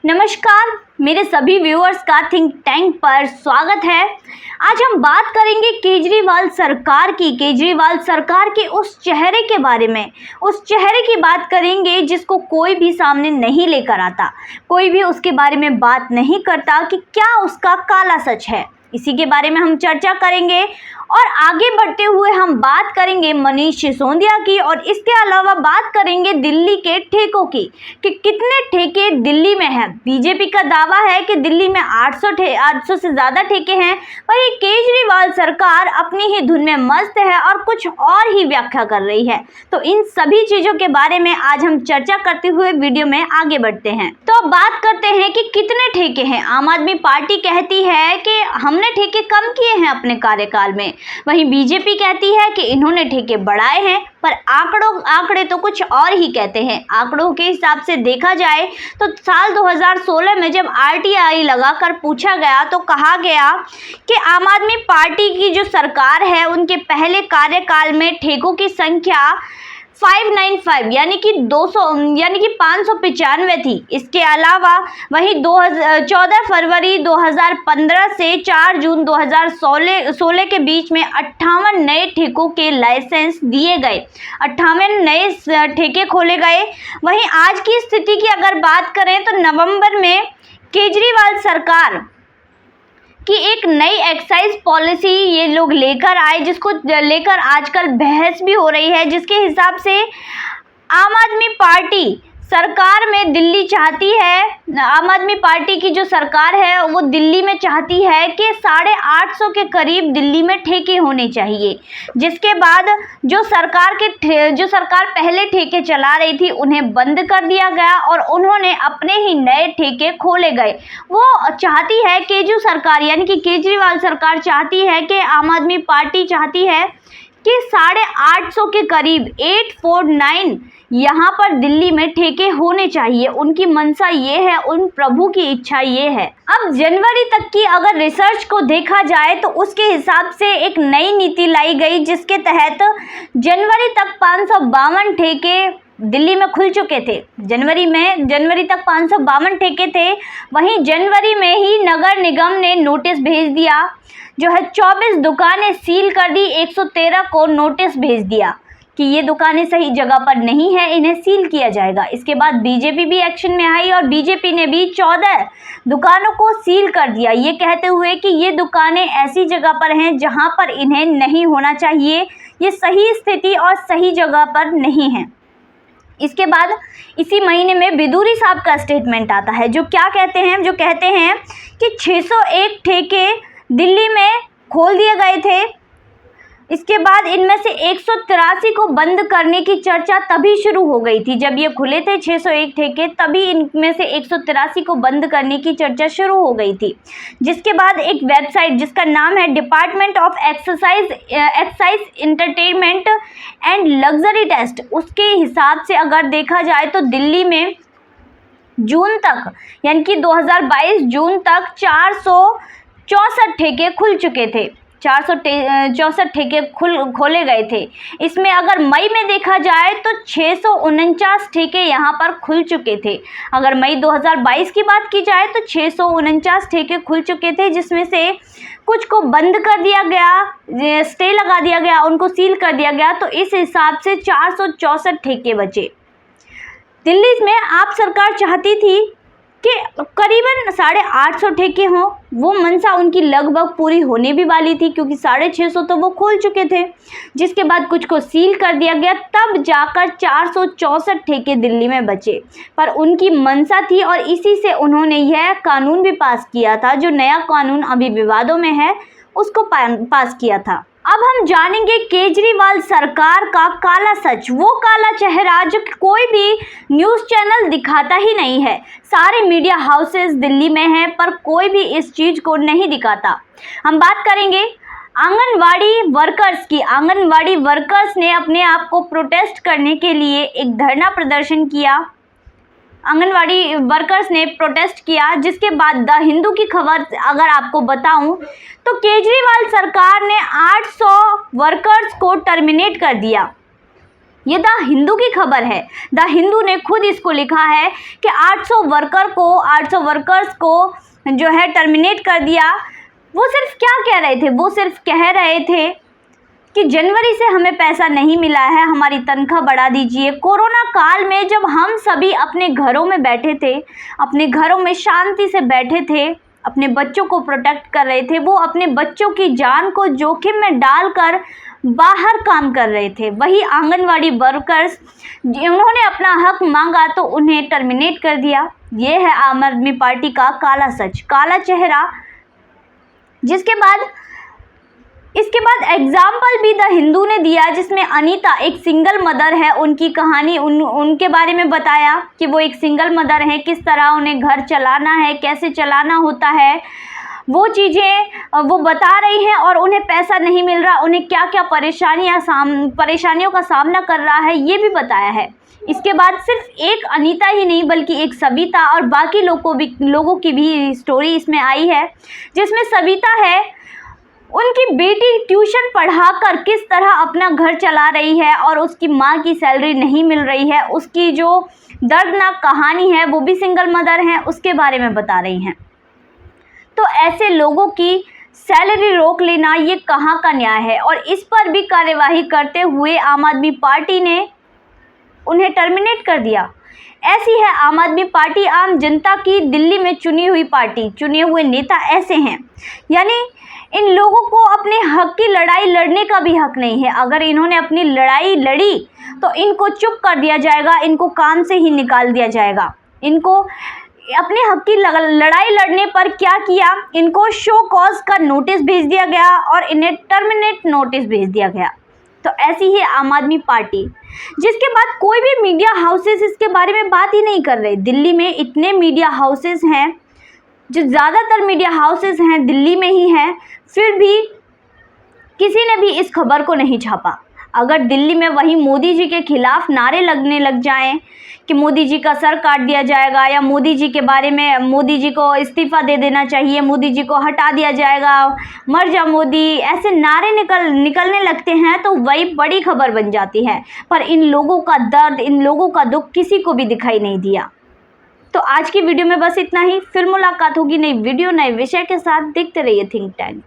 नमस्कार मेरे सभी व्यूअर्स का थिंक टैंक पर स्वागत है। आज हम बात करेंगे केजरीवाल सरकार के उस चेहरे के बारे में। उस चेहरे की बात करेंगे जिसको कोई भी सामने नहीं लेकर आता, कोई भी उसके बारे में बात नहीं करता कि क्या उसका काला सच है। इसी के बारे में हम चर्चा करेंगे और आगे बढ़ते हुए हम बात करेंगे मनीष सिसोदिया की, और इसके अलावा बात करेंगे दिल्ली के ठेकों की कि कितने ठेके दिल्ली में हैं। बीजेपी का दावा है कि दिल्ली में 800 से ज़्यादा ठेके हैं, वहीं केजरीवाल सरकार अपनी ही धुन में मस्त है और कुछ और ही व्याख्या कर रही है। तो इन सभी चीज़ों के बारे में आज हम चर्चा करते हुए वीडियो में आगे बढ़ते हैं। तो अब बात करते हैं कि कितने ठेके हैं। आम आदमी पार्टी कहती है कि हमने ठेके कम किए हैं अपने कार्यकाल में, वहीं बीजेपी कहती है कि इन्होंने ठेके बढ़ाए हैं, पर आंकड़े तो कुछ और ही कहते हैं। आंकड़ों के हिसाब से देखा जाए तो साल 2016 में जब RTI लगाकर पूछा गया तो कहा गया कि आम आदमी पार्टी की जो सरकार है उनके पहले कार्यकाल में ठेकों की संख्या 595 यानी कि 595 थी। इसके अलावा वहीं 14 फरवरी 2015 से 4 जून 2016 के बीच में 58 नए ठेकों के लाइसेंस दिए गए, 58 नए ठेके खोले गए। वहीं आज की स्थिति की अगर बात करें तो नवंबर में केजरीवाल सरकार कि एक नई एक्साइज पॉलिसी ये लोग लेकर आए, जिसको लेकर आजकल बहस भी हो रही है, जिसके हिसाब से आम आदमी पार्टी सरकार में दिल्ली चाहती है, आम आदमी पार्टी की जो सरकार है वो दिल्ली में चाहती है कि 850 के करीब दिल्ली में ठेके होने चाहिए। जिसके बाद जो सरकार पहले ठेके चला रही थी उन्हें बंद कर दिया गया और उन्होंने अपने ही नए ठेके खोले गए। वो चाहती है केजू सरकार यानी कि केजरीवाल सरकार चाहती है कि आम आदमी पार्टी चाहती है कि 850 के करीब 849 यहाँ पर दिल्ली में ठेके होने चाहिए। उनकी मंशा ये है, उन प्रभु की इच्छा ये है। अब जनवरी तक की अगर रिसर्च को देखा जाए तो उसके हिसाब से एक नई नीति लाई गई, जिसके तहत जनवरी तक 552 ठेके दिल्ली में खुल चुके थे। जनवरी तक 552 ठेके थे। वहीं जनवरी में ही नगर निगम ने नोटिस भेज दिया, जो है 24 दुकानें सील कर दी, 113 को नोटिस भेज दिया कि ये दुकानें सही जगह पर नहीं है, इन्हें सील किया जाएगा। इसके बाद बीजेपी भी एक्शन में आई और बीजेपी ने भी 14 दुकानों को सील कर दिया, ये कहते हुए कि ये दुकानें ऐसी जगह पर हैं जहां पर इन्हें नहीं होना चाहिए, ये सही स्थिति और सही जगह पर नहीं है। इसके बाद इसी महीने में बिदूरी साहब का स्टेटमेंट आता है, जो कहते हैं कि 601 ठेके दिल्ली में खोल दिए गए थे। इसके बाद इनमें से 183 को बंद करने की चर्चा तभी शुरू हो गई थी। जब ये खुले थे 601 ठेके, तभी इनमें से 183 को बंद करने की चर्चा शुरू हो गई थी। जिसके बाद एक वेबसाइट जिसका नाम है department of excise entertainment and luxury test, उसके हिसाब से अगर देखा जाए तो दिल्ली में जून तक यानी कि 2022 जून तक 464 ठेके खुल चुके थे, 464 ठेके खोले गए थे। इसमें अगर मई में देखा जाए तो 649 ठेके यहाँ पर खुल चुके थे। अगर मई 2022 की बात की जाए तो 649 ठेके खुल चुके थे, जिसमें से कुछ को बंद कर दिया गया, स्टे लगा दिया गया, उनको सील कर दिया गया। तो इस हिसाब से 464 ठेके बचे। दिल्ली में आप सरकार चाहती थी कि करीबन 850 ठेके हों, वो मंशा उनकी लगभग पूरी होने भी वाली थी, क्योंकि 650 तो वो खोल चुके थे। जिसके बाद कुछ को सील कर दिया गया, तब जाकर 464 ठेके दिल्ली में बचे। पर उनकी मंशा थी और इसी से उन्होंने यह कानून भी पास किया था, जो नया कानून अभी विवादों में है उसको पास किया था। अब हम जानेंगे केजरीवाल सरकार का काला सच, वो काला चेहरा जो कोई भी न्यूज़ चैनल दिखाता ही नहीं है। सारे मीडिया हाउसेस दिल्ली में हैं, पर कोई भी इस चीज़ को नहीं दिखाता। हम बात करेंगे आंगनवाड़ी वर्कर्स की। आंगनवाड़ी वर्कर्स ने अपने आप को प्रोटेस्ट करने के लिए एक धरना प्रदर्शन किया। आंगनवाड़ी वर्कर्स ने प्रोटेस्ट किया, जिसके बाद द हिंदू की खबर अगर आपको बताऊं तो केजरीवाल सरकार ने 800 वर्कर्स को टर्मिनेट कर दिया। ये द हिंदू की खबर है। द हिंदू ने खुद इसको लिखा है कि 800 वर्कर्स को जो है टर्मिनेट कर दिया। वो सिर्फ क्या कह रहे थे, वो सिर्फ कह रहे थे कि जनवरी से हमें पैसा नहीं मिला है, हमारी तनख्वाह बढ़ा दीजिए। कोरोना काल में जब हम सभी अपने घरों में बैठे थे, अपने घरों में शांति से बैठे थे, अपने बच्चों को प्रोटेक्ट कर रहे थे, वो अपने बच्चों की जान को जोखिम में डालकर बाहर काम कर रहे थे। वही आंगनवाड़ी वर्कर्स उन्होंने अपना हक मांगा तो उन्हें टर्मिनेट कर दिया। ये है आम आदमी पार्टी का काला सच, काला चेहरा। इसके बाद एग्जाम्पल भी द हिंदू ने दिया, जिसमें अनीता एक सिंगल मदर है, उनकी कहानी उनके बारे में बताया कि वो एक सिंगल मदर है, किस तरह उन्हें घर चलाना है, कैसे चलाना होता है, वो चीज़ें वो बता रही हैं। और उन्हें पैसा नहीं मिल रहा, उन्हें क्या क्या परेशानियों का सामना कर रहा है, ये भी बताया है। इसके बाद सिर्फ एक अनीता ही नहीं बल्कि एक सविता और बाकी लोगों की भी स्टोरी इसमें आई है, जिसमें सविता है, उनकी बेटी ट्यूशन पढ़ाकर किस तरह अपना घर चला रही है और उसकी माँ की सैलरी नहीं मिल रही है, उसकी जो दर्दनाक कहानी है, वो भी सिंगल मदर है, उसके बारे में बता रही हैं। तो ऐसे लोगों की सैलरी रोक लेना ये कहाँ का न्याय है? और इस पर भी कार्यवाही करते हुए आम आदमी पार्टी ने उन्हें टर्मिनेट कर दिया। ऐसी है आम आदमी पार्टी, आम जनता की दिल्ली में चुनी हुई पार्टी। चुने हुए नेता ऐसे हैं, यानी इन लोगों को अपने हक की लड़ाई लड़ने का भी हक नहीं है। अगर इन्होंने अपनी लड़ाई लड़ी तो इनको चुप कर दिया जाएगा, इनको काम से ही निकाल दिया जाएगा। इनको अपने हक की लड़ाई लड़ने पर क्या किया, इनको शो कॉज का नोटिस भेज दिया गया और इन्हें टर्मिनेट नोटिस भेज दिया गया। तो ऐसी ही आम आदमी पार्टी, जिसके बाद कोई भी मीडिया हाउसेस इसके बारे में बात ही नहीं कर रहे। दिल्ली में इतने मीडिया हाउसेस हैं, जो ज़्यादातर मीडिया हाउसेस हैं दिल्ली में ही हैं, फिर भी किसी ने भी इस खबर को नहीं छापा। अगर दिल्ली में वही मोदी जी के खिलाफ नारे लगने लग जाएं कि मोदी जी का सर काट दिया जाएगा, या मोदी जी के बारे में मोदी जी को इस्तीफ़ा दे देना चाहिए, मोदी जी को हटा दिया जाएगा, मर जा मोदी, ऐसे नारे निकलने लगते हैं तो वही बड़ी खबर बन जाती है। पर इन लोगों का दर्द, इन लोगों का दुख किसी को भी दिखाई नहीं दिया। तो आज की वीडियो में बस इतना ही। फिर मुलाकात होगी नई वीडियो नए विषय के साथ। देखते रहिए थिंक टैंक।